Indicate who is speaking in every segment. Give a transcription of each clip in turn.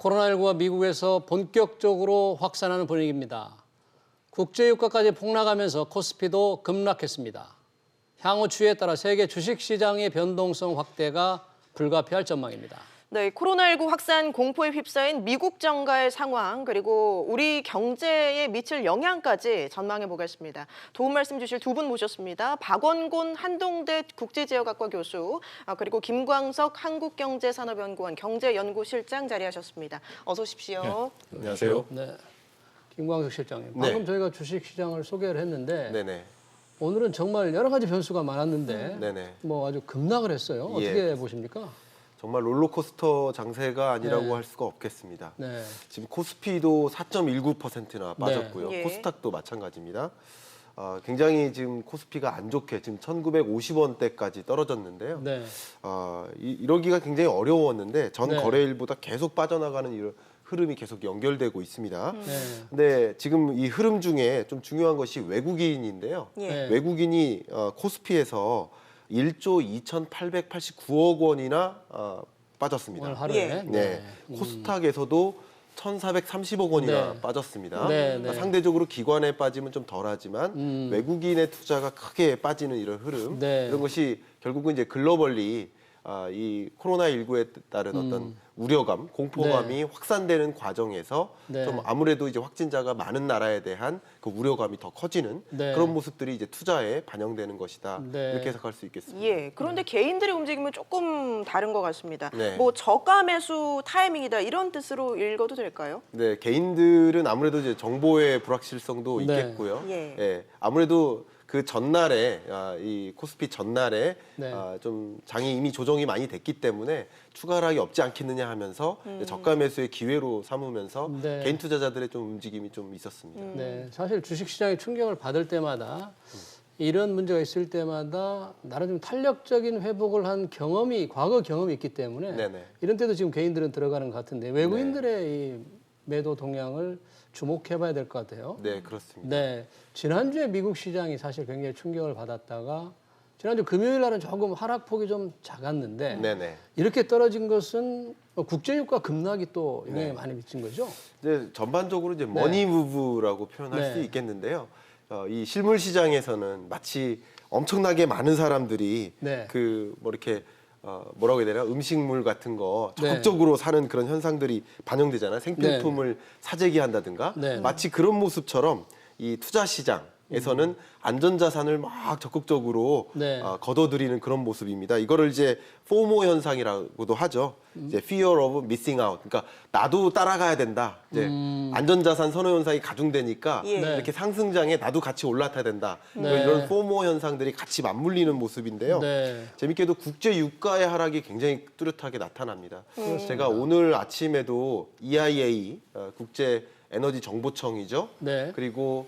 Speaker 1: 코로나19가 미국에서 본격적으로 확산하는 분위기입니다. 국제유가까지 폭락하면서 코스피도 급락했습니다. 향후 추이에 따라 세계 주식시장의 변동성 확대가 불가피할 전망입니다.
Speaker 2: 네, 코로나19 확산 공포에 휩싸인 미국 정가의 상황 그리고 우리 경제에 미칠 영향까지 전망해 보겠습니다. 도움 말씀 주실 두 분 모셨습니다. 박원곤 한동대 국제지역학과 교수 그리고 김광석 한국경제산업연구원 경제연구실장 자리하셨습니다. 어서 오십시오.
Speaker 3: 네, 안녕하세요.
Speaker 1: 네, 김광석 실장님.
Speaker 3: 네.
Speaker 1: 방금 저희가 주식시장을 소개를 했는데
Speaker 3: 네네.
Speaker 1: 오늘은 정말 여러 가지 변수가 많았는데
Speaker 3: 네네.
Speaker 1: 뭐 아주 급락을 했어요.
Speaker 3: 예.
Speaker 1: 어떻게 보십니까?
Speaker 3: 정말 롤러코스터 장세가 아니라고
Speaker 1: 네.
Speaker 3: 할 수가 없겠습니다.
Speaker 1: 네.
Speaker 3: 지금 코스피도 4.19%나 빠졌고요.
Speaker 2: 예.
Speaker 3: 코스닥도 마찬가지입니다. 굉장히 지금 코스피가 안 좋게 지금 1,950원대까지 떨어졌는데요.
Speaker 1: 네.
Speaker 3: 이러기가 굉장히 어려웠는데 전
Speaker 1: 네.
Speaker 3: 거래일보다 계속 빠져나가는 이런 흐름이 계속 연결되고 있습니다.
Speaker 1: 네.
Speaker 3: 근데 지금 이 흐름 중에 좀 중요한 것이 외국인인데요.
Speaker 2: 예.
Speaker 1: 네.
Speaker 3: 외국인이 코스피에서 1조 2,889억 원이나 빠졌습니다.
Speaker 1: 오늘 하루에.
Speaker 2: 예.
Speaker 3: 네. 코스닥에서도 1,430억 원이나
Speaker 1: 네.
Speaker 3: 빠졌습니다.
Speaker 1: 네,
Speaker 3: 그러니까
Speaker 1: 네.
Speaker 3: 상대적으로 기관에 빠지면 좀 덜하지만 외국인의 투자가 크게 빠지는 이런 흐름,
Speaker 1: 네.
Speaker 3: 이런 것이 결국은 이제 글로벌리 이 코로나19에 따른 어떤 우려감, 공포감이 확산되는 과정에서
Speaker 1: 네.
Speaker 3: 좀 아무래도 이제 확진자가 많은 나라에 대한 그 우려감이 더 커지는
Speaker 1: 네.
Speaker 3: 그런 모습들이 이제 투자에 반영되는 것이다.
Speaker 1: 네.
Speaker 3: 이렇게 해석할 수 있겠습니다.
Speaker 2: 예, 그런데 개인들의 움직임은 조금 다른 것 같습니다.
Speaker 3: 네.
Speaker 2: 뭐 저가 매수 타이밍이다 이런 뜻으로 읽어도 될까요?
Speaker 3: 네, 개인들은 아무래도 이제 정보의 불확실성도
Speaker 1: 네.
Speaker 3: 있겠고요.
Speaker 2: 예.
Speaker 3: 아무래도 그 전날에 이 코스피 전날에
Speaker 1: 네.
Speaker 3: 좀 장이 이미 조정이 많이 됐기 때문에 추가 하락이 없지 않겠느냐 하면서 저가 매수의 기회로 삼으면서
Speaker 1: 네.
Speaker 3: 개인 투자자들의 좀 움직임이 좀 있었습니다.
Speaker 1: 네, 사실 주식시장이 충격을 받을 때마다 이런 문제가 있을 때마다 나름 좀 탄력적인 회복을 한 경험이 과거 경험이 있기 때문에
Speaker 3: 네네.
Speaker 1: 이런 때도 지금 개인들은 들어가는 것 같은데 외국인들의 이 매도 동향을 주목해봐야 될 것 같아요.
Speaker 3: 네, 그렇습니다.
Speaker 1: 네, 지난주에 미국 시장이 사실 굉장히 충격을 받았다가 지난주 금요일 날은 조금 하락폭이 좀 작았는데
Speaker 3: 네네.
Speaker 1: 이렇게 떨어진 것은 국제유가 급락이 또 영향이
Speaker 3: 네.
Speaker 1: 많이 미친 거죠.
Speaker 3: 이제 전반적으로 이제 머니 무브라고 표현할
Speaker 1: 네.
Speaker 3: 수 있겠는데요. 이 실물 시장에서는 마치 엄청나게 많은 사람들이
Speaker 1: 네.
Speaker 3: 그 뭐 이렇게 뭐라고 해야 되나 음식물 같은 거
Speaker 1: 네.
Speaker 3: 적극적으로 사는 그런 현상들이 반영되잖아요. 생필품을 사재기한다든가
Speaker 1: 네.
Speaker 3: 마치 그런 모습처럼 이 투자 시장에서는 안전자산을 막 적극적으로
Speaker 1: 네.
Speaker 3: 걷어들이는 그런 모습입니다. 이거를 이제 포모 현상이라고도 하죠. 이제 fear of missing out. 그러니까 나도 따라가야 된다. 이제 안전자산 선호 현상이 가중되니까
Speaker 2: 예.
Speaker 1: 네.
Speaker 3: 이렇게 상승장에 나도 같이 올라타야 된다.
Speaker 1: 네.
Speaker 3: 이런 포모 현상들이 같이 맞물리는 모습인데요.
Speaker 1: 네.
Speaker 3: 재밌게도 국제 유가의 하락이 굉장히 뚜렷하게 나타납니다. 제가 오늘 아침에도 EIA 국제 에너지 정보청이죠.
Speaker 1: 네.
Speaker 3: 그리고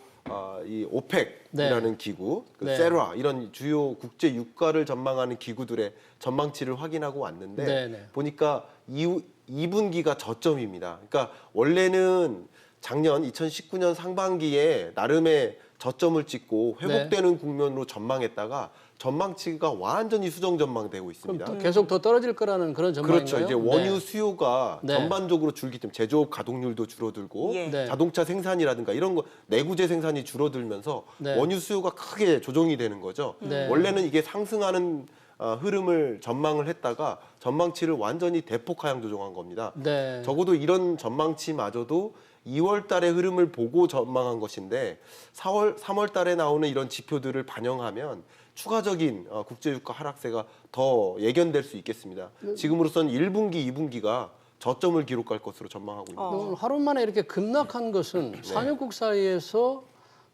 Speaker 3: 이 오펙이라는
Speaker 1: 네.
Speaker 3: 기구, 그
Speaker 1: 네.
Speaker 3: 세라 이런 주요 국제 유가를 전망하는 기구들의 전망치를 확인하고 왔는데
Speaker 1: 네, 네.
Speaker 3: 보니까 2분기가 저점입니다. 그러니까 원래는 작년 2019년 상반기에 나름의 저점을 찍고 회복되는 국면으로 전망했다가 전망치가 완전히 수정 전망되고
Speaker 1: 그럼
Speaker 3: 있습니다.
Speaker 1: 또 계속 더 떨어질 거라는 그런 전망인가요?
Speaker 3: 그렇죠. 이제 원유
Speaker 1: 네.
Speaker 3: 수요가
Speaker 1: 네.
Speaker 3: 전반적으로 줄기 때문에 제조업 가동률도 줄어들고
Speaker 2: 예.
Speaker 1: 네.
Speaker 3: 자동차 생산이라든가 이런 거 내구재 생산이 줄어들면서
Speaker 1: 네.
Speaker 3: 원유 수요가 크게 조정이 되는 거죠.
Speaker 1: 네.
Speaker 3: 원래는 이게 상승하는 흐름을 전망을 했다가 전망치를 완전히 대폭 하향 조정한 겁니다.
Speaker 1: 네.
Speaker 3: 적어도 이런 전망치마저도 2월 달의 흐름을 보고 전망한 것인데 3월 달에 나오는 이런 지표들을 반영하면 추가적인 국제유가 하락세가 더 예견될 수 있겠습니다. 지금으로서는 1분기, 2분기가 저점을 기록할 것으로 전망하고 있습니다.
Speaker 1: 오늘 하루 만에 이렇게 급락한 것은 산유국 사이에서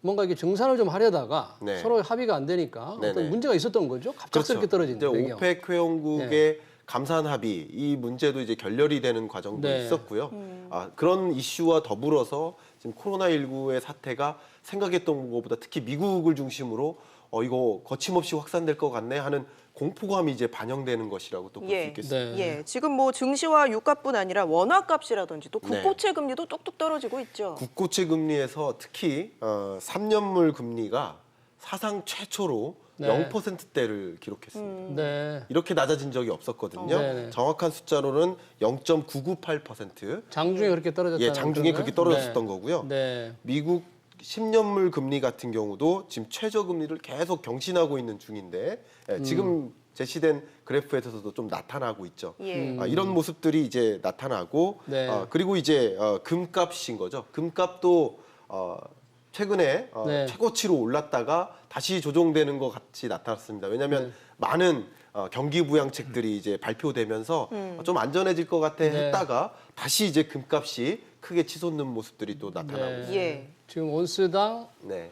Speaker 1: 뭔가 이게 증산을 좀 하려다가
Speaker 3: 네.
Speaker 1: 서로 합의가 안 되니까
Speaker 3: 네네.
Speaker 1: 어떤 문제가 있었던 거죠. 갑작스럽게 떨어진
Speaker 3: 이제
Speaker 1: 배경.
Speaker 3: 오펙 회원국의 감산 합의 이 문제도 이제 결렬이 되는 과정도
Speaker 1: 네.
Speaker 3: 있었고요. 그런 이슈와 더불어서 지금 코로나19의 사태가 생각했던 것보다 특히 미국을 중심으로 이거 거침없이 확산될 것 같네 하는 공포감이 이제 반영되는 것이라고 또 볼 수
Speaker 2: 예.
Speaker 3: 있겠습니다.
Speaker 1: 네.
Speaker 2: 예, 지금 뭐 증시와 유가뿐 아니라 원화값이라든지 또
Speaker 3: 네.
Speaker 2: 국고채 금리도 뚝뚝 떨어지고 있죠.
Speaker 3: 국고채 금리에서 특히 3년물 금리가 사상 최초로
Speaker 1: 네.
Speaker 3: 0%대를 기록했습니다.
Speaker 1: 네.
Speaker 3: 이렇게 낮아진 적이 없었거든요.
Speaker 1: 네네.
Speaker 3: 정확한 숫자로는 0.998%.
Speaker 1: 장중에 그렇게 떨어졌다는
Speaker 3: 예, 장중에
Speaker 1: 그런
Speaker 3: 그렇게
Speaker 1: 거예요?
Speaker 3: 떨어졌던 거고요.
Speaker 1: 네.
Speaker 3: 미국 10년물 금리 같은 경우도 지금 최저 금리를 계속 경신하고 있는 중인데 지금 제시된 그래프에서도 좀 나타나고 있죠.
Speaker 2: 예.
Speaker 3: 이런 모습들이 이제 나타나고
Speaker 1: 네.
Speaker 3: 그리고 이제 금값인 거죠. 금값도 최근에
Speaker 1: 네.
Speaker 3: 최고치로 올랐다가 다시 조정되는 것 같이 나타났습니다. 왜냐하면 많은 경기 부양책들이 이제 발표되면서 좀 안전해질 것 같아
Speaker 1: 네.
Speaker 3: 했다가 다시 이제 금값이 크게 치솟는 모습들이 또 나타나고
Speaker 1: 네.
Speaker 3: 있습니다.
Speaker 2: 예.
Speaker 1: 지금 온스당
Speaker 3: 네.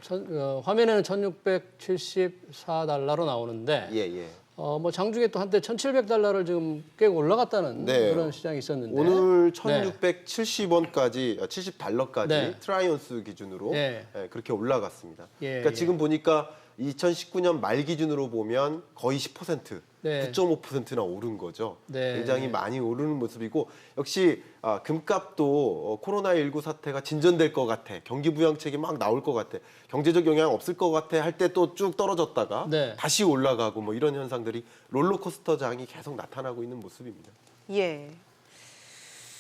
Speaker 1: 화면에는 1,674달러로 나오는데
Speaker 3: 예, 예.
Speaker 1: 뭐 장중에 또 한때 1,700달러를 지금 꽤 올라갔다는
Speaker 3: 네.
Speaker 1: 그런 시장이 있었는데
Speaker 3: 오늘
Speaker 1: 네.
Speaker 3: 1,670원까지, 70달러까지
Speaker 1: 네.
Speaker 3: 트라이언스 기준으로
Speaker 1: 예.
Speaker 3: 그렇게 올라갔습니다.
Speaker 1: 예,
Speaker 3: 그러니까
Speaker 1: 예.
Speaker 3: 지금 보니까 2019년 말 기준으로 보면 거의 10%,
Speaker 1: 네.
Speaker 3: 9.5%나 오른 거죠.
Speaker 1: 네.
Speaker 3: 굉장히 많이 오르는 모습이고 역시 금값도 코로나19 사태가 진전될 것 같아, 경기 부양책이 막 나올 것 같아, 경제적 영향 없을 것 같아 할 때 또 쭉 떨어졌다가
Speaker 1: 네.
Speaker 3: 다시 올라가고 뭐 이런 현상들이 롤러코스터장이 계속 나타나고 있는 모습입니다.
Speaker 2: 예.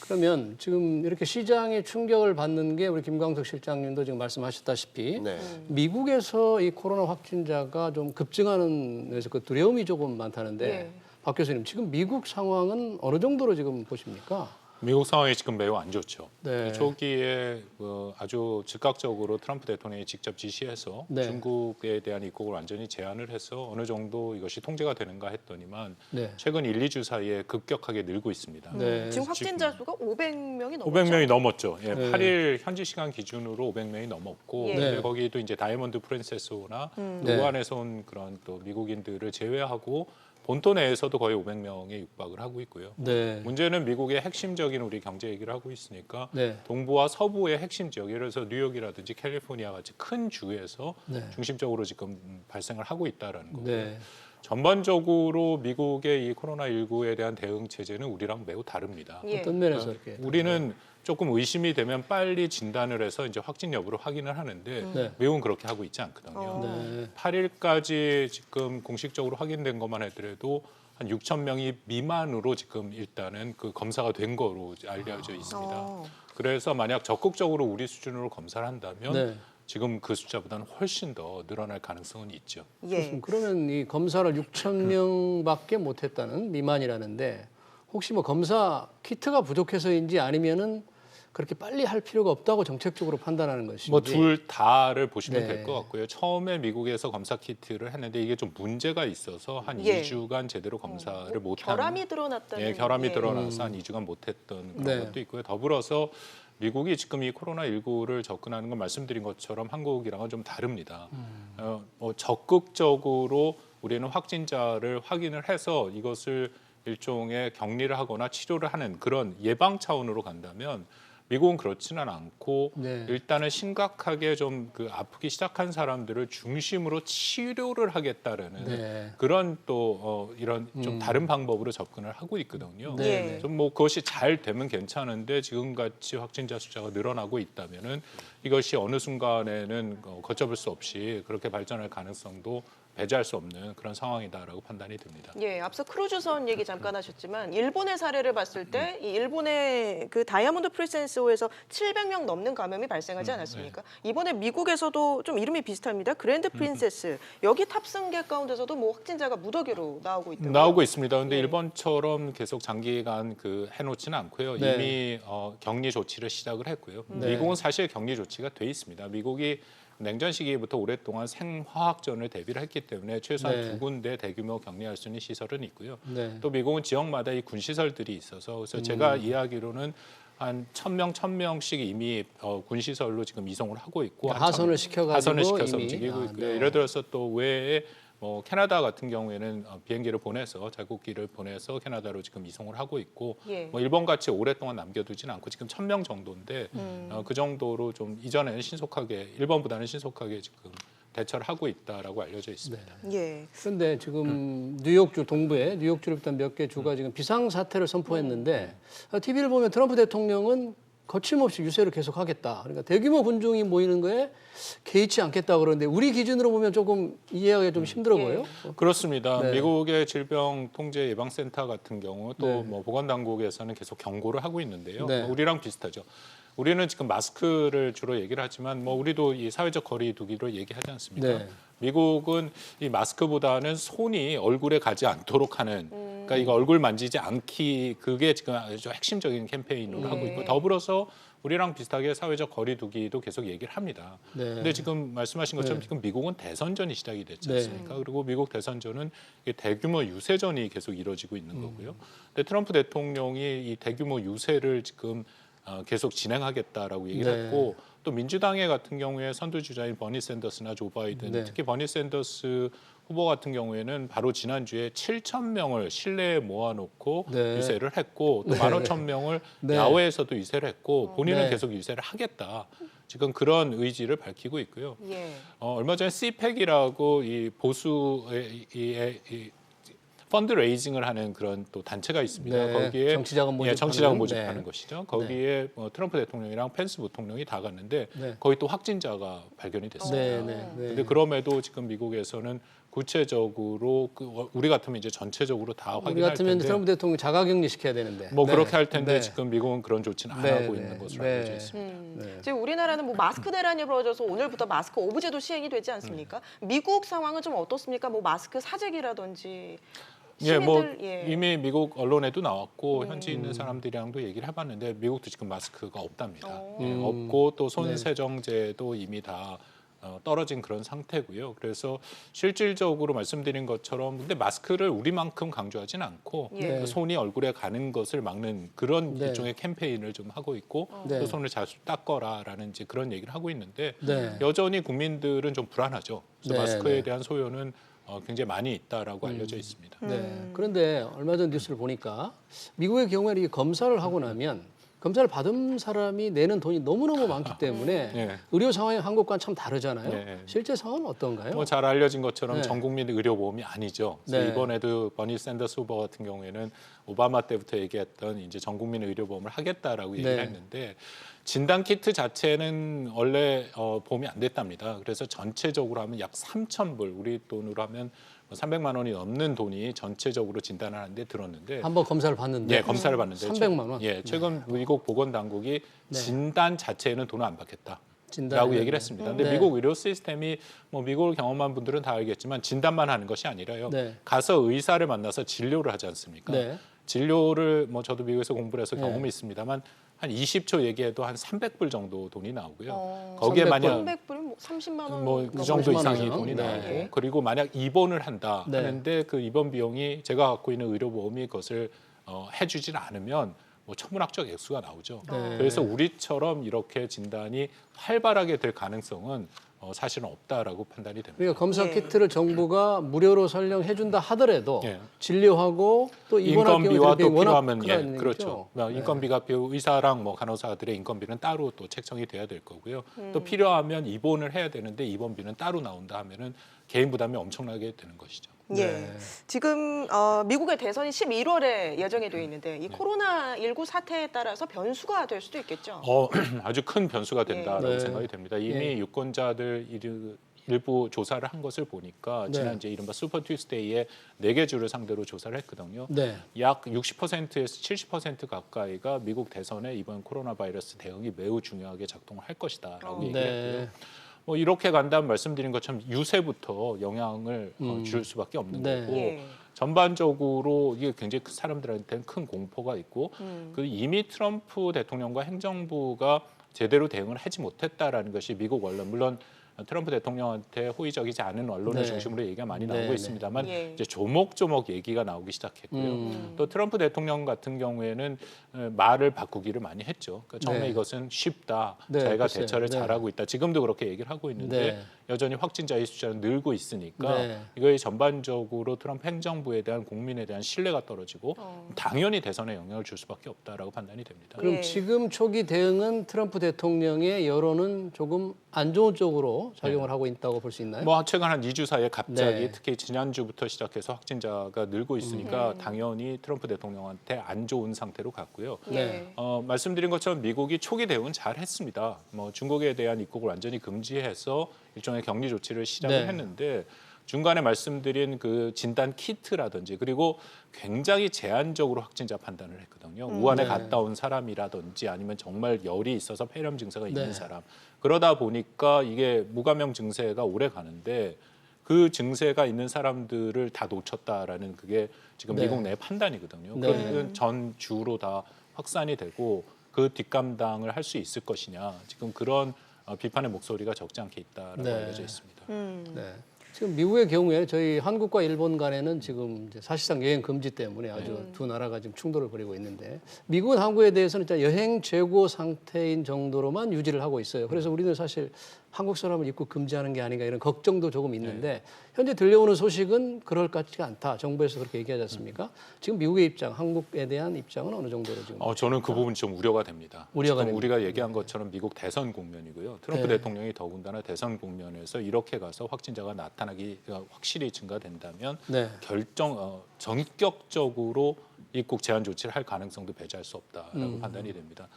Speaker 1: 그러면 지금 이렇게 시장에 충격을 받는 게 우리 김광석 실장님도 지금 말씀하셨다시피
Speaker 3: 네.
Speaker 1: 미국에서 이 코로나 확진자가 좀 급증하는 데서 그 두려움이 조금 많다는데
Speaker 2: 예.
Speaker 1: 박 교수님 지금 미국 상황은 어느 정도로 지금 보십니까?
Speaker 4: 미국 상황이 지금 매우 안 좋죠.
Speaker 1: 네.
Speaker 4: 초기에 아주 즉각적으로 트럼프 대통령이 직접 지시해서
Speaker 1: 네.
Speaker 4: 중국에 대한 입국을 완전히 제한을 해서 어느 정도 이것이 통제가 되는가 했더니만
Speaker 1: 네.
Speaker 4: 최근 1, 2주 사이에 급격하게 늘고 있습니다.
Speaker 1: 네.
Speaker 2: 지금 확진자 수가 500명이 넘었죠.
Speaker 4: 500명이 넘었죠. 예,
Speaker 1: 네.
Speaker 4: 8일 현지 시간 기준으로 500명이 넘었고
Speaker 2: 예.
Speaker 4: 근데
Speaker 1: 네.
Speaker 4: 거기 또 이제 다이아몬드 프린세스호나
Speaker 1: 네.
Speaker 4: 우한에서 온 그런 또 미국인들을 제외하고 본토 내에서도 거의 500명에 육박을 하고 있고요.
Speaker 1: 네.
Speaker 4: 문제는 미국의 핵심적인 우리 경제 얘기를 하고 있으니까
Speaker 1: 네.
Speaker 4: 동부와 서부의 핵심 지역, 예를 들어서 뉴욕이라든지 캘리포니아 같이 큰 주에서
Speaker 1: 네.
Speaker 4: 중심적으로 지금 발생을 하고 있다라는 거고요.
Speaker 1: 네.
Speaker 4: 전반적으로 미국의 이 코로나19에 대한 대응 체제는 우리랑 매우 다릅니다.
Speaker 2: 예.
Speaker 1: 어떤 면에서 이렇게
Speaker 4: 우리는 조금 의심이 되면 빨리 진단을 해서 이제 확진 여부를 확인을 하는데
Speaker 1: 네.
Speaker 4: 미국은 그렇게 하고 있지 않거든요.
Speaker 1: 네.
Speaker 4: 8일까지 지금 공식적으로 확인된 것만 하더라도 한 6천 명이 미만으로 지금 일단은 그 검사가 된 거로 알려져 있습니다.
Speaker 2: 어.
Speaker 4: 그래서 만약 적극적으로 우리 수준으로 검사를 한다면
Speaker 1: 네.
Speaker 4: 지금 그 숫자보다는 훨씬 더 늘어날 가능성은 있죠.
Speaker 2: 예.
Speaker 1: 그러면 이 검사를 6천 명밖에 못했다는 미만이라는데 혹시 뭐 검사 키트가 부족해서인지 아니면은 그렇게 빨리 할 필요가 없다고 정책적으로 판단하는 것인지.
Speaker 4: 뭐 둘 다를 보시면
Speaker 1: 네.
Speaker 4: 될 것 같고요. 처음에 미국에서 검사 키트를 했는데 이게 좀 문제가 있어서 한
Speaker 2: 예.
Speaker 4: 2주간 제대로 검사를 못한
Speaker 2: 결함이 드러났다는.
Speaker 4: 예, 결함이
Speaker 2: 예.
Speaker 4: 드러나서 한 2주간 못했던 그런
Speaker 1: 네.
Speaker 4: 것도 있고요. 더불어서 미국이 지금 이 코로나19를 접근하는 건 말씀드린 것처럼 한국이랑은 좀 다릅니다. 뭐 적극적으로 우리는 확진자를 확인을 해서 이것을 일종의 격리를 하거나 치료를 하는 그런 예방 차원으로 간다면 미국은 그렇지는 않고
Speaker 1: 네.
Speaker 4: 일단은 심각하게 좀 그 아프기 시작한 사람들을 중심으로 치료를 하겠다라는
Speaker 1: 네.
Speaker 4: 그런 또 이런 좀 다른 방법으로 접근을 하고 있거든요.
Speaker 1: 네.
Speaker 2: 예.
Speaker 4: 좀 뭐 그것이 잘 되면 괜찮은데 지금 같이 확진자 숫자가 늘어나고 있다면은 이것이 어느 순간에는 걷잡을 수 없이 그렇게 발전할 가능성도 배제할 수 없는 그런 상황이다라고 판단이 듭니다.
Speaker 2: 예, 앞서 크루즈선 얘기 잠깐 하셨지만 일본의 사례를 봤을 때 이 일본의 그 다이아몬드 프린세스호에서 700명 넘는 감염이 발생하지 않았습니까? 이번에 미국에서도 좀 이름이 비슷합니다. 그랜드 프린세스 여기 탑승객 가운데서도 뭐 확진자가 무더기로 나오고 있더라고요.
Speaker 4: 나오고 있습니다. 그런데
Speaker 2: 네.
Speaker 4: 일본처럼 계속 장기간 그 해놓지는 않고요.
Speaker 1: 네.
Speaker 4: 이미 격리 조치를 시작을 했고요.
Speaker 1: 네.
Speaker 4: 미국은 사실 격리 조치가 돼 있습니다. 미국이 냉전 시기부터 오랫동안 생화학전을 대비를 했기 때문에 최소한
Speaker 1: 네.
Speaker 4: 2군데 대규모 격리할 수 있는 시설은 있고요.
Speaker 1: 네.
Speaker 4: 또 미국은 지역마다 이 군시설들이 있어서 그래서 제가 이해하기로는 한 1,000명씩 이미 군시설로 지금 이송을 하고 있고
Speaker 1: 그러니까 하선을 시켜가지고
Speaker 4: 하선을 시켜서
Speaker 1: 이미.
Speaker 4: 움직이고 있고요.
Speaker 1: 네.
Speaker 4: 예를 들어서 또 외에 뭐 캐나다 같은 경우에는 비행기를 보내서 자국기를 보내서 캐나다로 지금 이송을 하고 있고
Speaker 2: 예.
Speaker 4: 뭐 일본 같이 오랫동안 남겨두지는 않고 지금 1,000명 정도인데 그 정도로 좀 이전에는 신속하게 일본보다는 신속하게 지금 대처를 하고 있다라고 알려져 있습니다.
Speaker 2: 예.
Speaker 1: 그런데 지금 뉴욕주 동부에 뉴욕주를 비롯한 몇 개 주가 지금 비상 사태를 선포했는데 TV를 보면 트럼프 대통령은 거침없이 유세를 계속하겠다. 그러니까 대규모 군중이 모이는 거에 개의치 않겠다 그러는데 우리 기준으로 보면 조금 이해하기가 좀 힘들어 보여요.
Speaker 4: 그렇습니다.
Speaker 1: 네.
Speaker 4: 미국의 질병통제예방센터 같은 경우 또
Speaker 1: 네.
Speaker 4: 뭐 보건당국에서는 계속 경고를 하고 있는데요.
Speaker 1: 네.
Speaker 4: 우리랑 비슷하죠. 우리는 지금 마스크를 주로 얘기를 하지만 뭐 우리도 이 사회적 거리 두기를 얘기하지 않습니까?
Speaker 1: 네.
Speaker 4: 미국은 이 마스크보다는 손이 얼굴에 가지 않도록 하는 그러니까 이거 얼굴 만지지 않기 그게 지금 아주 핵심적인 캠페인으로 하고 있고 더불어서 우리랑 비슷하게 사회적 거리 두기도 계속 얘기를 합니다.
Speaker 1: 네.
Speaker 4: 근데 지금 말씀하신 것처럼
Speaker 1: 네.
Speaker 4: 지금 미국은 대선전이 시작이 됐지
Speaker 1: 네.
Speaker 4: 않습니까? 그리고 미국 대선전은 이게 대규모 유세전이 계속 이루어지고 있는 거고요. 근데 트럼프 대통령이 이 대규모 유세를 지금 계속 진행하겠다라고 얘기를
Speaker 1: 네.
Speaker 4: 했고 또 민주당의 같은 경우에 선두주자인 버니 샌더스나 조 바이든
Speaker 1: 네.
Speaker 4: 특히 버니 샌더스 후보 같은 경우에는 바로 지난주에 7,000명을 실내에 모아놓고
Speaker 1: 네.
Speaker 4: 유세를 했고 또
Speaker 1: 네.
Speaker 4: 15,000명을
Speaker 1: 네.
Speaker 4: 야외에서도 유세를 했고 본인은
Speaker 1: 네.
Speaker 4: 계속 유세를 하겠다. 지금 그런 의지를 밝히고 있고요.
Speaker 2: 예.
Speaker 4: 얼마 전에 CPAC이라고 이 보수의 이 펀드레이징을 하는 그런 또 단체가 있습니다.
Speaker 1: 네,
Speaker 4: 거기에
Speaker 1: 정치자금 모집하는,
Speaker 4: 정치자금 모집하는
Speaker 1: 네.
Speaker 4: 것이죠. 거기에 트럼프 대통령이랑 펜스 부통령이 다 갔는데
Speaker 1: 네.
Speaker 4: 거기 또 확진자가 발견이 됐습니다.
Speaker 1: 네, 네, 네.
Speaker 4: 근데 그럼에도 지금 미국에서는 구체적으로 우리 같으면 이제 전체적으로 다
Speaker 1: 우리
Speaker 4: 확인할
Speaker 1: 같으면
Speaker 4: 텐데
Speaker 1: 트럼프 대통령 자가격리 시켜야 되는데.
Speaker 4: 뭐
Speaker 1: 네.
Speaker 4: 그렇게 할 텐데
Speaker 1: 네.
Speaker 4: 지금 미국은 그런 조치는 안
Speaker 1: 네,
Speaker 4: 하고
Speaker 1: 네,
Speaker 4: 있는 것으로
Speaker 1: 네.
Speaker 4: 알려져 있습니다.
Speaker 1: 네.
Speaker 2: 지금 우리나라는 뭐 마스크 대란이 벌어져서 오늘부터 마스크 오브제도 시행이 되지 않습니까? 미국 상황은 좀 어떻습니까? 뭐 마스크 사재기라든지
Speaker 4: 예, 뭐
Speaker 2: 시민들, 예.
Speaker 4: 이미 미국 언론에도 나왔고 현지 있는 사람들이랑도 얘기를 해봤는데 미국도 지금 마스크가 없답니다. 예, 없고 또 손
Speaker 1: 네.
Speaker 4: 세정제도 이미 다 떨어진 그런 상태고요. 그래서 실질적으로 말씀드린 것처럼 근데 마스크를 우리만큼 강조하지는 않고
Speaker 2: 예.
Speaker 4: 그 손이 얼굴에 가는 것을 막는 그런
Speaker 1: 네.
Speaker 4: 일종의 캠페인을 좀 하고 있고
Speaker 1: 네.
Speaker 4: 또 손을 자주 닦거라라는 이제 그런 얘기를 하고 있는데
Speaker 1: 네.
Speaker 4: 여전히 국민들은 좀 불안하죠. 그래서
Speaker 1: 네,
Speaker 4: 마스크에
Speaker 1: 네.
Speaker 4: 대한 소요는 굉장히 많이 있다라고 알려져 있습니다.
Speaker 1: 네. 그런데 얼마 전 뉴스를 보니까 미국의 경우에는 이 검사를 하고 나면 검사를 받은 사람이 내는 돈이 너무너무 많기 때문에
Speaker 4: 네.
Speaker 1: 의료 상황이 한국과는 참 다르잖아요.
Speaker 4: 네.
Speaker 1: 실제 상황은 어떤가요?
Speaker 4: 뭐 잘 알려진 것처럼
Speaker 1: 네.
Speaker 4: 전 국민 의료보험이 아니죠. 그래서
Speaker 1: 네.
Speaker 4: 이번에도 버니 샌더스 후보 같은 경우에는 오바마 때부터 얘기했던 이제 전 국민 의료보험을 하겠다라고 얘기를
Speaker 1: 네.
Speaker 4: 했는데 진단 키트 자체는 원래 보험이 안 됐답니다. 그래서 전체적으로 하면 약 3,000불 우리 돈으로 하면 300만 원이 넘는 돈이 전체적으로 진단을 하는데 들었는데
Speaker 1: 한번 검사를 받는데
Speaker 4: 예, 검사를 받는데
Speaker 1: 300만 원.
Speaker 4: 예, 최근 미국 보건당국이
Speaker 1: 네.
Speaker 4: 진단 자체에는 돈을 안 받겠다.
Speaker 1: 진단에는-
Speaker 4: 라고 얘기를 했습니다. 근데
Speaker 1: 네.
Speaker 4: 미국 의료 시스템이 뭐 미국을 경험한 분들은 다 알겠지만 진단만 하는 것이 아니라요.
Speaker 1: 네.
Speaker 4: 가서 의사를 만나서 진료를 하지 않습니까?
Speaker 1: 네.
Speaker 4: 진료를 뭐 저도 미국에서 공부를 해서
Speaker 1: 네.
Speaker 4: 경험이 있습니다만 한 20초 얘기해도 한 300불 정도 돈이 나오고요.
Speaker 2: 어,
Speaker 4: 거기에
Speaker 1: 300불.
Speaker 4: 만약
Speaker 2: 300불이 뭐 30만 원.
Speaker 4: 뭐 그
Speaker 1: 뭐
Speaker 4: 정도
Speaker 1: 30만
Speaker 4: 이상의
Speaker 1: 원이요?
Speaker 4: 돈이
Speaker 1: 네.
Speaker 4: 나오고 그리고 만약 입원을 한다
Speaker 1: 네.
Speaker 4: 하는데 그 입원 비용이 제가 갖고 있는 의료보험이 그것을 해주질 않으면 뭐 천문학적 액수가 나오죠.
Speaker 1: 네.
Speaker 4: 그래서 우리처럼 이렇게 진단이 활발하게 될 가능성은 사실은 없다라고 판단이 됩니다.
Speaker 1: 그러니까 검사
Speaker 2: 예.
Speaker 1: 키트를 정부가 무료로 설령해 준다 하더라도
Speaker 4: 예.
Speaker 1: 진료하고 또 입원할
Speaker 4: 인건비와
Speaker 1: 경우
Speaker 4: 또
Speaker 1: 워낙
Speaker 4: 필요하면
Speaker 1: 크다는
Speaker 4: 예,
Speaker 1: 얘기죠.
Speaker 4: 그렇죠.
Speaker 1: 네.
Speaker 4: 인건비가 의사랑 뭐 간호사들의 인건비는 따로 또 책정이 돼야 될 거고요. 또 필요하면 입원을 해야 되는데 입원비는 따로 나온다 하면은 개인 부담이 엄청나게 되는 것이죠.
Speaker 2: 예.
Speaker 1: 네.
Speaker 2: 지금 미국의 대선이 11월에 예정이 되어 있는데 이 코로나19 사태에 따라서 변수가 될 수도 있겠죠.
Speaker 4: 아주 큰 변수가 된다라고
Speaker 1: 네.
Speaker 4: 생각이 됩니다. 이미
Speaker 1: 예.
Speaker 4: 유권자들 일부 조사를 한 것을 보니까
Speaker 1: 네.
Speaker 4: 지난 이제 이른바 슈퍼 투스데이에 4개 주를 상대로 조사를 했거든요.
Speaker 1: 네.
Speaker 4: 약 60%에서 70% 가까이가 미국 대선에 이번 코로나 바이러스 대응이 매우 중요하게 작동을 할 것이다라고 얘기를 했고요.
Speaker 1: 네.
Speaker 4: 뭐 이렇게 간다면 말씀드린 것처럼 유세부터 영향을 줄 수밖에 없는
Speaker 1: 네.
Speaker 4: 거고
Speaker 2: 예.
Speaker 4: 전반적으로 이게 굉장히 사람들한테는 큰 공포가 있고 그 이미 트럼프 대통령과 행정부가 제대로 대응을 하지 못했다라는 것이 미국 언론 물론 트럼프 대통령한테 호의적이지 않은 언론을
Speaker 1: 네.
Speaker 4: 중심으로 얘기가 많이
Speaker 1: 네,
Speaker 4: 나오고
Speaker 1: 네.
Speaker 4: 있습니다만
Speaker 2: 예.
Speaker 4: 이제 조목조목 얘기가 나오기 시작했고요. 또 트럼프 대통령 같은 경우에는 말을 바꾸기를 많이 했죠. 그러니까 처음에
Speaker 1: 네.
Speaker 4: 이것은 쉽다.
Speaker 1: 네,
Speaker 4: 자기가
Speaker 1: 글쎄요.
Speaker 4: 대처를
Speaker 1: 네.
Speaker 4: 잘하고 있다. 지금도 그렇게 얘기를 하고 있는데
Speaker 1: 네.
Speaker 4: 여전히 확진자의 숫자는 늘고 있으니까
Speaker 1: 네.
Speaker 4: 이거에 전반적으로 트럼프 행정부에 대한 국민에 대한 신뢰가 떨어지고 당연히 대선에 영향을 줄 수밖에 없다라고 판단이 됩니다.
Speaker 1: 그럼
Speaker 2: 예.
Speaker 1: 지금 초기 대응은 트럼프 대통령의 여론은 조금 안 좋은 쪽으로 작용을 하고 있다고 볼 수 있나요?
Speaker 4: 뭐 최근 한 2주 사이에 갑자기
Speaker 1: 네.
Speaker 4: 특히 지난주부터 시작해서 확진자가 늘고 있으니까 당연히 트럼프 대통령한테 안 좋은 상태로 갔고요.
Speaker 1: 네.
Speaker 4: 말씀드린 것처럼 미국이 초기 대응은 잘 했습니다. 뭐 중국에 대한 입국을 완전히 금지해서 일종의 격리 조치를 시작을
Speaker 1: 네.
Speaker 4: 했는데 중간에 말씀드린 그 진단 키트라든지 그리고 굉장히 제한적으로 확진자 판단을 했거든요. 우한에
Speaker 1: 네.
Speaker 4: 갔다 온 사람이라든지 아니면 정말 열이 있어서 폐렴 증세가 있는
Speaker 1: 네.
Speaker 4: 사람. 그러다 보니까 이게 무감염 증세가 오래 가는데 그 증세가 있는 사람들을 다 놓쳤다라는 그게 지금
Speaker 1: 네.
Speaker 4: 미국 내 판단이거든요.
Speaker 1: 네.
Speaker 4: 그러면 전 주로 다 확산이 되고 그 뒷감당을 할 수 있을 것이냐. 지금 그런 비판의 목소리가 적지 않게 있다라고
Speaker 1: 네.
Speaker 4: 알려져 있습니다.
Speaker 1: 네. 지금 미국의 경우에 저희 한국과 일본 간에는 지금 이제 사실상 여행 금지 때문에 아주 두 나라가 지금 충돌을 벌이고 있는데 미국은 한국에 대해서는 일단 여행 재고 상태인 정도로만 유지를 하고 있어요. 그래서 우리는 사실 한국 사람을 입국 금지하는 게 아닌가 이런 걱정도 조금 있는데 현재 들려오는 소식은 그럴 것 같지가 않다. 정부에서 그렇게 얘기하지 않습니까? 지금 미국의 입장, 한국에 대한 입장은 어느 정도로 지금?
Speaker 4: 저는 그 부분 좀 우려가 됩니다.
Speaker 1: 우려가
Speaker 4: 지금
Speaker 1: 됩니다.
Speaker 4: 우리가 얘기한 것처럼 미국 대선 국면이고요. 트럼프
Speaker 1: 네.
Speaker 4: 대통령이 더군다나 대선 국면에서 이렇게 가서 확진자가 나타나기 확실히 증가된다면
Speaker 1: 네.
Speaker 4: 전격적으로 입국 제한 조치를 할 가능성도 배제할 수 없다라고 판단이 됩니다.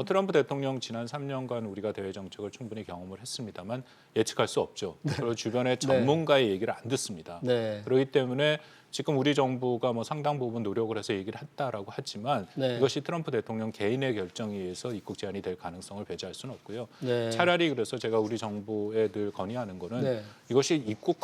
Speaker 4: 트럼프 대통령 지난 3년간 우리가 대외 정책을 충분히 경험을 했습니다만 예측할 수 없죠. 그리고 주변의 전문가의 얘기를 안 듣습니다.
Speaker 1: 네.
Speaker 4: 그렇기 때문에 지금 우리 정부가 뭐 상당 부분 노력을 해서 얘기를 했다라고 하지만
Speaker 1: 네.
Speaker 4: 이것이 트럼프 대통령 개인의 결정에 의해서 입국 제한이 될 가능성을 배제할 수는 없고요.
Speaker 1: 네.
Speaker 4: 차라리 그래서 제가 우리 정부에 늘 건의하는 거는
Speaker 1: 네.
Speaker 4: 이것이 입국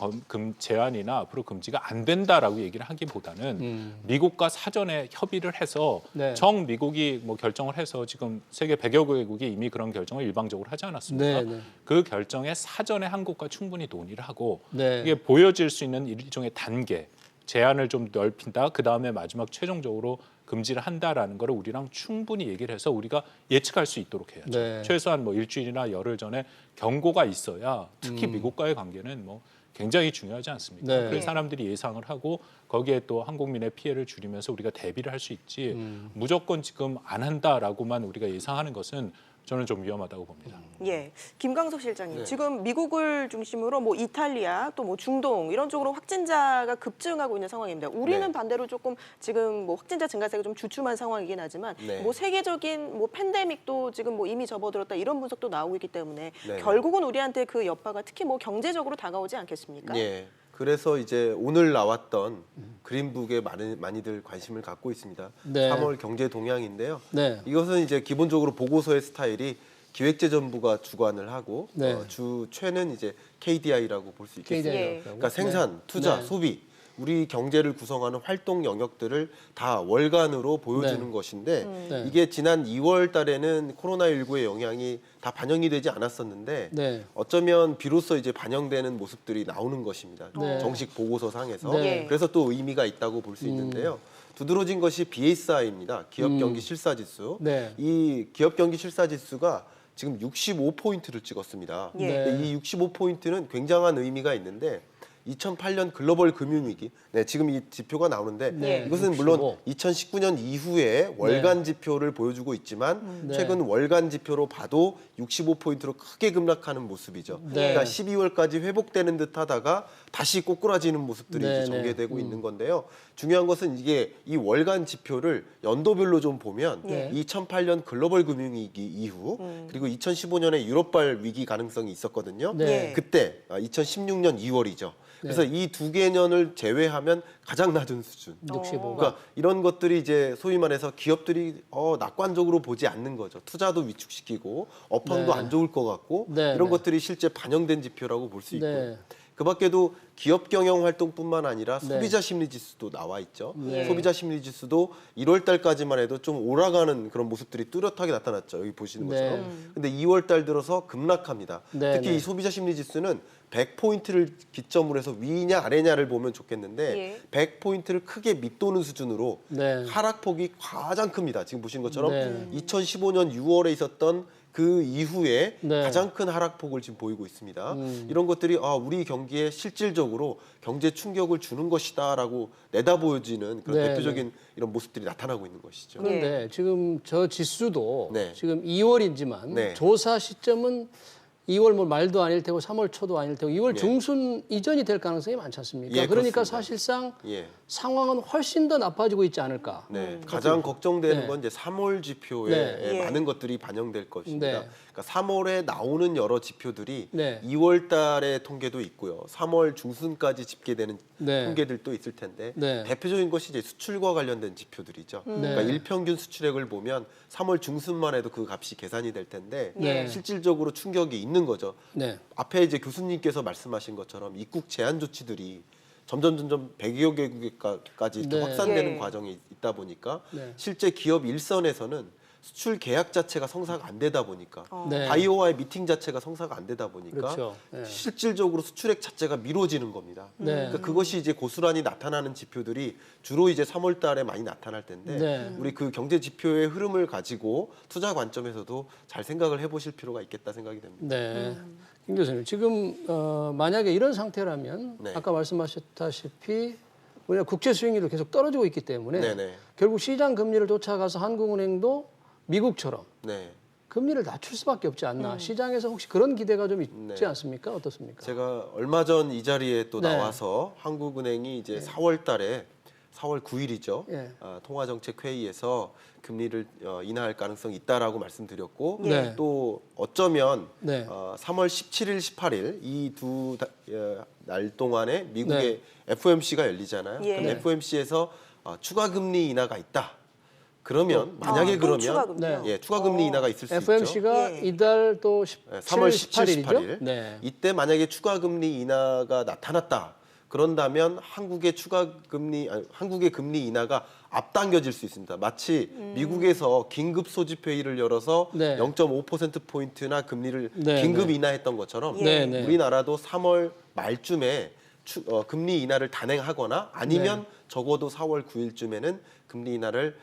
Speaker 4: 제한이나 앞으로 금지가 안 된다라고 얘기를 하기보다는 미국과 사전에 협의를 해서
Speaker 1: 네.
Speaker 4: 미국이 뭐 결정을 해서 지금 세계 100여 개국이 이미 그런 결정을 일방적으로 하지 않았습니까?
Speaker 1: 네, 네.
Speaker 4: 그 결정에 사전에 한국과 충분히 논의를 하고
Speaker 1: 네.
Speaker 4: 이게 보여질 수 있는 일종의 단계 제한을 좀 넓힌다. 그 다음에 마지막 최종적으로 금지를 한다라는 거를 우리랑 충분히 얘기를 해서 우리가 예측할 수 있도록 해야죠.
Speaker 1: 네.
Speaker 4: 최소한 뭐 일주일이나 열흘 전에 경고가 있어야 특히 미국과의 관계는 뭐 굉장히 중요하지 않습니까?
Speaker 1: 네.
Speaker 4: 그래서 사람들이 예상을 하고 거기에 또 한국민의 피해를 줄이면서 우리가 대비를 할 수 있지 무조건 지금 안 한다라고만 우리가 예상하는 것은 저는 좀 위험하다고 봅니다.
Speaker 2: 예, 김광석 실장님. 지금 미국을 중심으로 뭐 이탈리아 또 뭐 중동 이런 쪽으로 확진자가 급증하고 있는 상황입니다. 우리는
Speaker 3: 네.
Speaker 2: 반대로 조금 지금 뭐 확진자 증가세가 좀 주춤한 상황이긴 하지만
Speaker 3: 네.
Speaker 2: 뭐 세계적인 뭐 팬데믹도 지금 뭐 이미 접어들었다 이런 분석도 나오고 있기 때문에
Speaker 3: 네.
Speaker 2: 결국은 우리한테 그 여파가 특히 뭐 경제적으로 다가오지 않겠습니까?
Speaker 3: 예. 그래서 이제 오늘 나왔던 그린북에 많이들 관심을 갖고 있습니다.
Speaker 1: 네.
Speaker 3: 3월 경제 동향인데요.
Speaker 1: 네.
Speaker 3: 이것은 이제 기본적으로 보고서의 스타일이 기획재정부가 주관을 하고
Speaker 1: 네.
Speaker 3: 주최는 이제 KDI라고 볼 수 있겠습니다.
Speaker 1: KDI.
Speaker 3: 그러니까 생산, 투자,
Speaker 1: 네.
Speaker 3: 소비 우리 경제를 구성하는 활동 영역들을 다 월간으로 보여주는
Speaker 1: 네.
Speaker 3: 것인데
Speaker 1: 네.
Speaker 3: 이게 지난 2월 달에는 코로나19의 영향이 다 반영이 되지 않았었는데
Speaker 1: 네.
Speaker 3: 어쩌면 비로소 이제 반영되는 모습들이 나오는 것입니다.
Speaker 1: 네.
Speaker 3: 정식 보고서상에서.
Speaker 1: 네.
Speaker 3: 그래서 또 의미가 있다고 볼 수 있는데요. 두드러진 것이 BSI입니다. 기업 경기 실사 지수.
Speaker 1: 네.
Speaker 3: 이 기업 경기 실사 지수가 지금 65포인트를 찍었습니다.
Speaker 2: 예.
Speaker 1: 네.
Speaker 3: 근데 이 65포인트는 굉장한 의미가 있는데 2008년 글로벌 금융위기, 네, 지금 이 지표가 나오는데
Speaker 1: 네,
Speaker 3: 이것은
Speaker 1: 65.
Speaker 3: 물론 2019년 이후에 월간 지표를 보여주고 있지만
Speaker 1: 네.
Speaker 3: 최근 월간 지표로 봐도 65포인트로 크게 급락하는 모습이죠.
Speaker 1: 네.
Speaker 3: 그러니까 12월까지 회복되는 듯하다가 다시 꼬꾸라지는 모습들이
Speaker 1: 네,
Speaker 3: 이제
Speaker 1: 네.
Speaker 3: 전개되고 있는 건데요. 중요한 것은 이게 이 월간 지표를 연도별로 좀 보면
Speaker 2: 네.
Speaker 3: 2008년 글로벌 금융위기 이후 그리고 2015년에 유럽발 위기 가능성이 있었거든요.
Speaker 1: 네.
Speaker 3: 그때 2016년 2월이죠. 그래서 이 두 개년을 제외하면 가장 낮은 수준.
Speaker 1: 65가.
Speaker 3: 그러니까 이런 것들이 이제 소위 말해서 기업들이 낙관적으로 보지 않는 거죠. 투자도 위축시키고 업황도
Speaker 1: 네.
Speaker 3: 안 좋을 것 같고
Speaker 1: 네,
Speaker 3: 이런
Speaker 1: 네.
Speaker 3: 것들이 실제 반영된 지표라고 볼 수 있고요.
Speaker 1: 네.
Speaker 3: 그 밖에도 기업 경영 활동뿐만 아니라
Speaker 1: 네.
Speaker 3: 소비자 심리 지수도 나와 있죠.
Speaker 1: 네.
Speaker 3: 소비자 심리 지수도 1월 달까지만 해도 좀 올라가는 그런 모습들이 뚜렷하게 나타났죠. 여기 보시는
Speaker 1: 네.
Speaker 3: 것처럼. 근데 2월 달 들어서 급락합니다.
Speaker 1: 네,
Speaker 3: 특히
Speaker 1: 네.
Speaker 3: 이 소비자 심리 지수는 100포인트를 기점으로 해서 위냐 아래냐를 보면 좋겠는데
Speaker 2: 예.
Speaker 3: 100포인트를 크게 밑도는 수준으로
Speaker 1: 네.
Speaker 3: 하락폭이 가장 큽니다. 지금 보시는 것처럼
Speaker 1: 네.
Speaker 3: 2015년 6월에 있었던 그 이후에
Speaker 1: 네.
Speaker 3: 가장 큰 하락폭을 지금 보이고 있습니다. 이런 것들이 우리 경기에 실질적으로 경제 충격을 주는 것이다라고 내다보여지는 그런
Speaker 1: 네,
Speaker 3: 대표적인 이런 모습들이 나타나고 있는 것이죠.
Speaker 1: 그런데 지금 저 지수도
Speaker 3: 네.
Speaker 1: 지금 2월이지만
Speaker 3: 네.
Speaker 1: 조사 시점은 2월 뭐 말도 아닐 테고 3월 초도 아닐 테고 2월
Speaker 3: 예.
Speaker 1: 중순 이전이 될 가능성이 많지 않습니까?
Speaker 3: 예,
Speaker 1: 그러니까
Speaker 3: 그렇습니다.
Speaker 1: 사실상
Speaker 3: 예.
Speaker 1: 상황은 훨씬 더 나빠지고 있지 않을까.
Speaker 3: 네, 가장 걱정되는
Speaker 1: 네.
Speaker 3: 건 이제 3월 지표에
Speaker 1: 네.
Speaker 2: 예.
Speaker 3: 많은 것들이 반영될 것입니다.
Speaker 1: 네.
Speaker 3: 그러니까 3월에 나오는 여러 지표들이
Speaker 1: 네.
Speaker 3: 2월 달의 통계도 있고요. 3월 중순까지 집계되는
Speaker 1: 네.
Speaker 3: 통계들도 있을 텐데
Speaker 1: 네.
Speaker 3: 대표적인 것이 이제 수출과 관련된 지표들이죠. 그러니까 일평균 수출액을 보면 3월 중순만 해도 그 값이 계산이 될 텐데
Speaker 1: 네.
Speaker 3: 실질적으로 충격이 있는 거죠.
Speaker 1: 네.
Speaker 3: 앞에 이제 교수님께서 말씀하신 것처럼 입국 제한 조치들이 점점 100여 개국까지 이렇게
Speaker 1: 네.
Speaker 3: 확산되는
Speaker 2: 예.
Speaker 3: 과정이 있다 보니까
Speaker 1: 네.
Speaker 3: 실제 기업 일선에서는 수출 계약 자체가 성사가 안 되다 보니까
Speaker 1: 네.
Speaker 3: 바이오와의 미팅 자체가 성사가 안 되다 보니까
Speaker 1: 그렇죠. 네.
Speaker 3: 실질적으로 수출액 자체가 미뤄지는 겁니다.
Speaker 1: 네.
Speaker 3: 그러니까 그것이 이제 고스란히 나타나는 지표들이 주로 이제 3월 달에 많이 나타날 텐데
Speaker 1: 네.
Speaker 3: 우리 그 경제 지표의 흐름을 가지고 투자 관점에서도 잘 생각을 해보실 필요가 있겠다 생각이 됩니다.
Speaker 1: 네. 김 교수님, 지금 만약에 이런 상태라면
Speaker 3: 네.
Speaker 1: 아까 말씀하셨다시피 우리가 국제 수익률이 계속 떨어지고 있기 때문에
Speaker 3: 네네.
Speaker 1: 결국 시장 금리를 쫓아가서 한국은행도 미국처럼
Speaker 3: 네.
Speaker 1: 금리를 낮출 수밖에 없지 않나. 시장에서 혹시 그런 기대가 좀 있지
Speaker 3: 네.
Speaker 1: 않습니까? 어떻습니까?
Speaker 3: 제가 얼마 전 이 자리에 또
Speaker 1: 네.
Speaker 3: 나와서 한국은행이 이제 4월 달에 4월 9일이죠.
Speaker 1: 예.
Speaker 3: 통화정책회의에서 금리를 인하할 가능성이 있다라고 말씀드렸고
Speaker 1: 네.
Speaker 3: 또 어쩌면
Speaker 1: 네.
Speaker 3: 3월 17일, 18일 이 두 날 동안에 미국의
Speaker 1: 네.
Speaker 3: FOMC가 열리잖아요.
Speaker 2: 예.
Speaker 3: 그럼
Speaker 2: 네.
Speaker 3: FOMC에서 추가 금리 인하가 있다. 그러면 만약에
Speaker 2: 또
Speaker 3: 그러면
Speaker 2: 추가금리요?
Speaker 1: 네.
Speaker 3: 예, 추가 금리 인하가 있을 수 있죠.
Speaker 1: FOMC가
Speaker 2: 예.
Speaker 1: 이달 또
Speaker 3: 3월 17, 18일.
Speaker 1: 네.
Speaker 3: 이때 만약에 추가 금리 인하가 나타났다. 그런다면 한국의 한국의 금리 인하가 앞당겨질 수 있습니다. 마치 미국에서 긴급 소집 회의를 열어서
Speaker 1: 네.
Speaker 3: 0.5% 포인트나 금리를
Speaker 1: 네,
Speaker 3: 긴급
Speaker 1: 네.
Speaker 3: 인하했던 것처럼
Speaker 1: 네, 네.
Speaker 3: 우리나라도 3월 말쯤에 금리 인하를 단행하거나 아니면
Speaker 1: 네.
Speaker 3: 적어도 4월 9일쯤에는 금리 인하를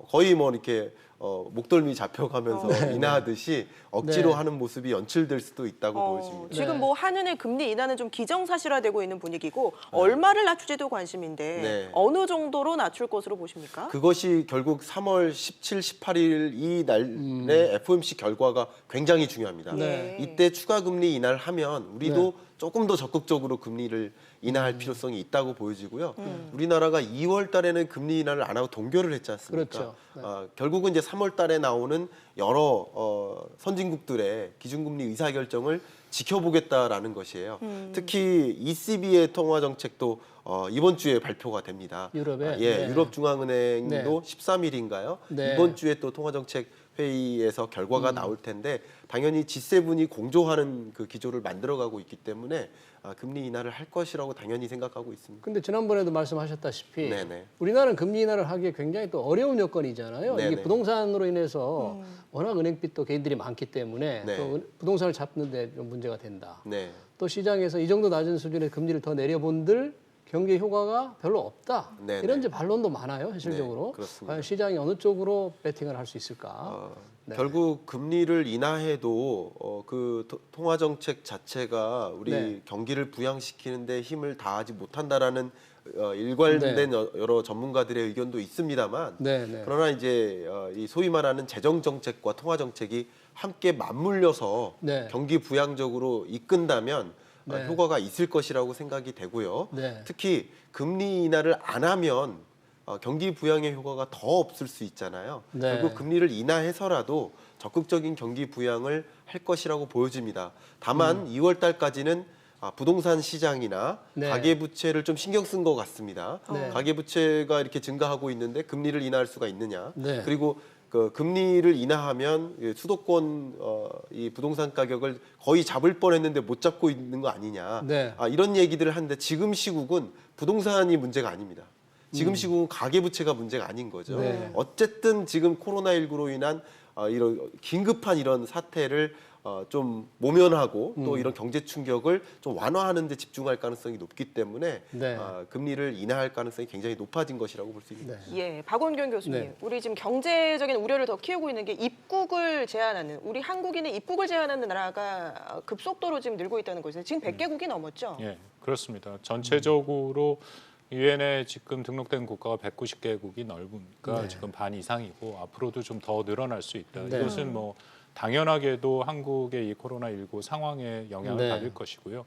Speaker 3: 거의 뭐 이렇게 목덜미 잡혀가면서 인하하듯이 억지로
Speaker 1: 네.
Speaker 3: 하는 모습이 연출될 수도 있다고 보여집니다.
Speaker 2: 지금
Speaker 1: 네.
Speaker 2: 뭐 한은의 금리 인하는 좀 기정사실화되고 있는 분위기고 얼마를 낮출지도 관심인데
Speaker 3: 네.
Speaker 2: 어느 정도로 낮출 것으로 보십니까?
Speaker 3: 그것이 결국 3월 17, 18일 이 날의 FOMC 결과가 굉장히 중요합니다.
Speaker 2: 네.
Speaker 3: 이때 추가 금리 인하를 하면 우리도 조금 더 적극적으로 금리를 인하할 필요성이 있다고 보여지고요. 우리나라가 2월 달에는 금리 인하를 안 하고 동결을 했지 않습니까?
Speaker 1: 그렇죠. 네.
Speaker 3: 결국은 이제 3월 달에 나오는 여러 선진국들의 기준금리 의사결정을 지켜보겠다라는 것이에요. 특히 ECB의 통화 정책도 이번 주에 발표가 됩니다.
Speaker 1: 유럽에?
Speaker 3: 예,
Speaker 1: 네.
Speaker 3: 유럽 중앙은행도
Speaker 1: 네.
Speaker 3: 13일인가요?
Speaker 1: 네.
Speaker 3: 이번 주에 또 통화 정책 회의에서 결과가 나올 텐데 당연히 G7이 공조하는 그 기조를 만들어가고 있기 때문에 금리 인하를 할 것이라고 당연히 생각하고 있습니다.
Speaker 1: 근데 지난번에도 말씀하셨다시피
Speaker 3: 네네.
Speaker 1: 우리나라는 금리 인하를 하기에 굉장히 또 어려운 여건이잖아요. 이게
Speaker 3: 네네.
Speaker 1: 부동산으로 인해서 워낙 은행빚도 개인들이 많기 때문에
Speaker 3: 네.
Speaker 1: 또 부동산을 잡는데 좀 문제가 된다.
Speaker 3: 네.
Speaker 1: 또 시장에서 이 정도 낮은 수준의 금리를 더 내려본들 경제 효과가 별로 없다.
Speaker 3: 네네.
Speaker 1: 이런 이제 반론도 많아요, 현실적으로.
Speaker 3: 네, 그렇습니다.
Speaker 1: 과연 시장이 어느 쪽으로 배팅을 할 수 있을까? 네.
Speaker 3: 결국 금리를 인하해도 그 통화 정책 자체가 우리
Speaker 1: 네.
Speaker 3: 경기를 부양시키는데 힘을 다하지 못한다라는 일관된 여러 전문가들의 의견도 있습니다만
Speaker 1: 네, 네.
Speaker 3: 그러나 이제 이 소위 말하는 재정 정책과 통화 정책이 함께 맞물려서
Speaker 1: 네.
Speaker 3: 경기 부양적으로 이끈다면
Speaker 1: 네.
Speaker 3: 효과가 있을 것이라고 생각이 되고요.
Speaker 1: 네.
Speaker 3: 특히 금리 인하를 안 하면 경기 부양의 효과가 더 없을 수 있잖아요.
Speaker 1: 네.
Speaker 3: 결국 금리를 인하해서라도 적극적인 경기 부양을 할 것이라고 보여집니다. 다만 2월 달까지는 부동산 시장이나
Speaker 1: 네.
Speaker 3: 가계부채를 좀 신경 쓴 것 같습니다.
Speaker 1: 네.
Speaker 3: 가계부채가 이렇게 증가하고 있는데 금리를 인하할 수가 있느냐.
Speaker 1: 네.
Speaker 3: 그리고 그 금리를 인하하면 수도권 이 부동산 가격을 거의 잡을 뻔했는데 못 잡고 있는 거 아니냐.
Speaker 1: 네.
Speaker 3: 이런 얘기들을 하는데 지금 시국은 부동산이 문제가 아닙니다. 지금 시국은 가계부채가 문제가 아닌 거죠.
Speaker 1: 네.
Speaker 3: 어쨌든 지금 코로나19로 인한 이런 긴급한 이런 사태를 좀 모면하고 또 이런 경제 충격을 좀 완화하는 데 집중할 가능성이 높기 때문에
Speaker 1: 네.
Speaker 3: 금리를 인하할 가능성이 굉장히 높아진 것이라고 볼 수 있습니다.
Speaker 1: 네.
Speaker 2: 예, 박원경 교수님,
Speaker 1: 네.
Speaker 2: 우리 지금 경제적인 우려를 더 키우고 있는 게 입국을 제한하는 우리 한국인의 입국을 제한하는 나라가 급속도로 지금 늘고 있다는 거죠. 지금 100개국이 넘었죠.
Speaker 4: 예, 그렇습니다. 전체적으로 유엔에 지금 등록된 국가가 190개국이 넓으니까
Speaker 1: 네.
Speaker 4: 지금 반 이상이고 앞으로도 좀 더 늘어날 수 있다.
Speaker 1: 네.
Speaker 4: 이것은 뭐 당연하게도 한국의 이 코로나19 상황에 영향을
Speaker 1: 네.
Speaker 4: 받을 것이고요.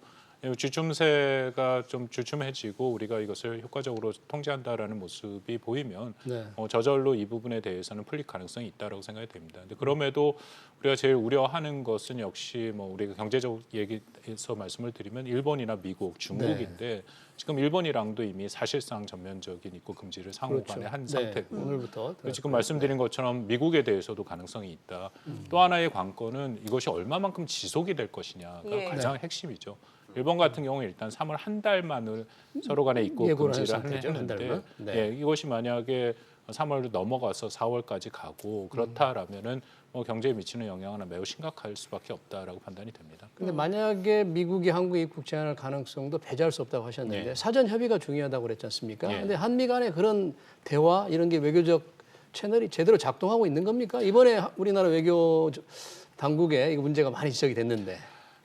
Speaker 4: 주춤세가 좀 주춤해지고 우리가 이것을 효과적으로 통제한다라는 모습이 보이면
Speaker 1: 네.
Speaker 4: 저절로 이 부분에 대해서는 풀릴 가능성이 있다라고 생각이 됩니다. 근데 그럼에도 우리가 제일 우려하는 것은 역시 뭐 우리가 경제적 얘기에서 말씀을 드리면 일본이나 미국, 중국인데 지금 일본이랑도 이미 사실상 전면적인 입국 금지를 상호간에 한 상태고
Speaker 1: 오늘부터
Speaker 4: 그리고 지금 말씀드린 것처럼 미국에 대해서도 가능성이 있다. 또 하나의 관건은 이것이 얼마만큼 지속이 될 것이냐가
Speaker 2: 예.
Speaker 4: 가장 핵심이죠. 일본 같은 경우는 일단 3월 한 달만을 서로 간에 입국
Speaker 1: 예고를
Speaker 4: 금지를
Speaker 1: 한 상태죠, 한
Speaker 4: 했는데
Speaker 1: 달만. 네.
Speaker 4: 예, 이것이 만약에 3월을 넘어가서 4월까지 가고 그렇다라면은 뭐 경제에 미치는 영향은 매우 심각할 수밖에 없다라고 판단이 됩니다.
Speaker 1: 근데 만약에 미국이 한국에 입국 제한할 가능성도 배제할 수 없다고 하셨는데
Speaker 4: 네.
Speaker 1: 사전 협의가 중요하다고 그랬지 않습니까?
Speaker 4: 네.
Speaker 1: 근데 한미 간의 그런 대화 이런 게 외교적 채널이 제대로 작동하고 있는 겁니까? 이번에 우리나라 외교 당국에 이 문제가 많이 지적이 됐는데.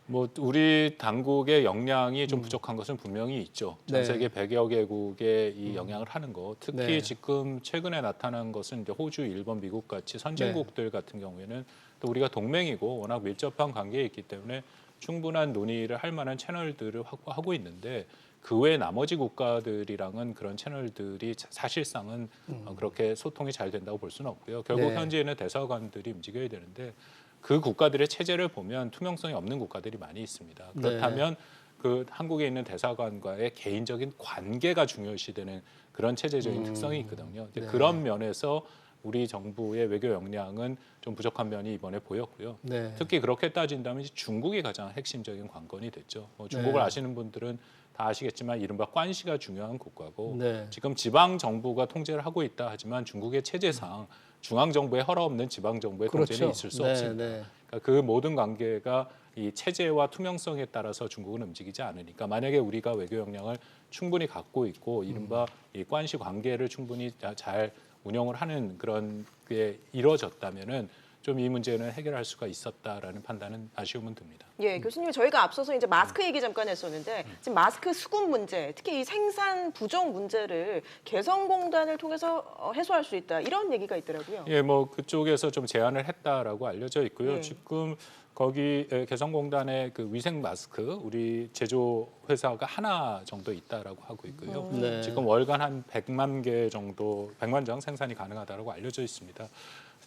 Speaker 4: 뭐 우리 당국의 역량이 좀 부족한 것은 분명히 있죠. 전
Speaker 1: 네.
Speaker 4: 세계 100여 개국에 이 영향을 하는 거. 특히
Speaker 1: 네.
Speaker 4: 지금 최근에 나타난 것은 이제 호주, 일본, 미국 같이 선진국들 같은 경우에는 또 우리가 동맹이고 워낙 밀접한 관계에 있기 때문에 충분한 논의를 할 만한 채널들을 확보하고 있는데 그 외 나머지 국가들이랑은 그런 채널들이 사실상은 그렇게 소통이 잘 된다고 볼 수는 없고요. 결국
Speaker 1: 네.
Speaker 4: 현지에는 대사관들이 움직여야 되는데 그 국가들의 체제를 보면 투명성이 없는 국가들이 많이 있습니다. 그렇다면 그 한국에 있는 대사관과의 개인적인 관계가 중요시되는 그런 체제적인 특성이 있거든요. 이제 그런 면에서 우리 정부의 외교 역량은 좀 부족한 면이 이번에 보였고요.
Speaker 1: 네.
Speaker 4: 특히 그렇게 따진다면 이제 중국이 가장 핵심적인 관건이 됐죠. 중국을
Speaker 1: 네.
Speaker 4: 아시는 분들은 다 아시겠지만 이른바 관시가 중요한 국가고
Speaker 1: 네.
Speaker 4: 지금 지방 정부가 통제를 하고 있다 하지만 중국의 체제상 중앙 정부의 허락 없는 지방 정부의 통제는 있을 수 없습니다.
Speaker 1: 네.
Speaker 4: 그러니까 그 모든 관계가 이 체제와 투명성에 따라서 중국은 움직이지 않으니까 만약에 우리가 외교 역량을 충분히 갖고 있고 이른바 이 관시 관계를 충분히 잘 운영을 하는 그런 게 이루어졌다면은 좀 이 문제는 해결할 수가 있었다라는 판단은 아쉬움은 듭니다.
Speaker 2: 예, 교수님 저희가 앞서서 이제 마스크 얘기 잠깐 했었는데 지금 마스크 수급 문제, 특히 이 생산 부족 문제를 개성공단을 통해서 해소할 수 있다 이런 얘기가 있더라고요.
Speaker 4: 예, 뭐 그쪽에서 좀 제안을 했다라고 알려져 있고요.
Speaker 2: 예.
Speaker 4: 지금 거기 개성공단에 그 위생 마스크 우리 제조 회사가 하나 정도 있다라고 하고 있고요.
Speaker 1: 네.
Speaker 4: 지금 월간 한 100만 개 정도, 100만 장 생산이 가능하다고 알려져 있습니다.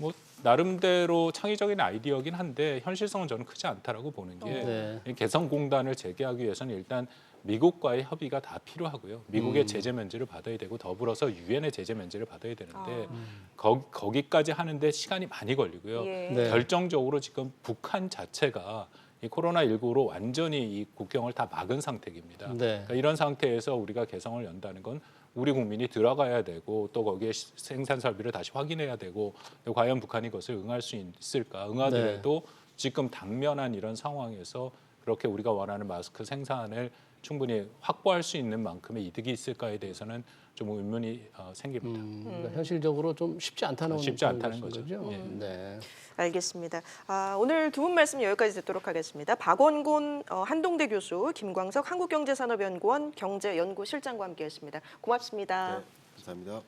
Speaker 4: 뭐 나름대로 창의적인 아이디어긴 한데 현실성은 저는 크지 않다라고 보는 게
Speaker 1: 네.
Speaker 4: 이 개성공단을 재개하기 위해서는 일단 미국과의 협의가 다 필요하고요. 미국의 제재 면제를 받아야 되고 더불어서 유엔의 제재 면제를 받아야 되는데 거기까지 하는데 시간이 많이 걸리고요.
Speaker 2: 예.
Speaker 1: 네.
Speaker 4: 결정적으로 지금 북한 자체가 이 코로나19로 완전히 이 국경을 다 막은 상태입니다.
Speaker 1: 네.
Speaker 4: 그러니까 이런 상태에서 우리가 개성을 연다는 건 우리 국민이 들어가야 되고 또 거기에 생산 설비를 다시 확인해야 되고 또 과연 북한이 그것을 응할 수 있을까? 응하더라도 지금 당면한 이런 상황에서 그렇게 우리가 원하는 마스크 생산을 충분히 확보할 수 있는 만큼의 이득이 있을까에 대해서는 좀 의문이 생깁니다.
Speaker 1: 그러니까 현실적으로 좀 쉽지 않다는
Speaker 4: 쉽지 않다는
Speaker 1: 말씀인
Speaker 4: 거죠. 예.
Speaker 1: 네.
Speaker 2: 알겠습니다. 오늘 두 분 말씀 여기까지 듣도록 하겠습니다. 박원곤 한동대 교수, 김광석 한국경제산업연구원 경제연구실장과 함께했습니다. 고맙습니다.
Speaker 3: 네, 감사합니다.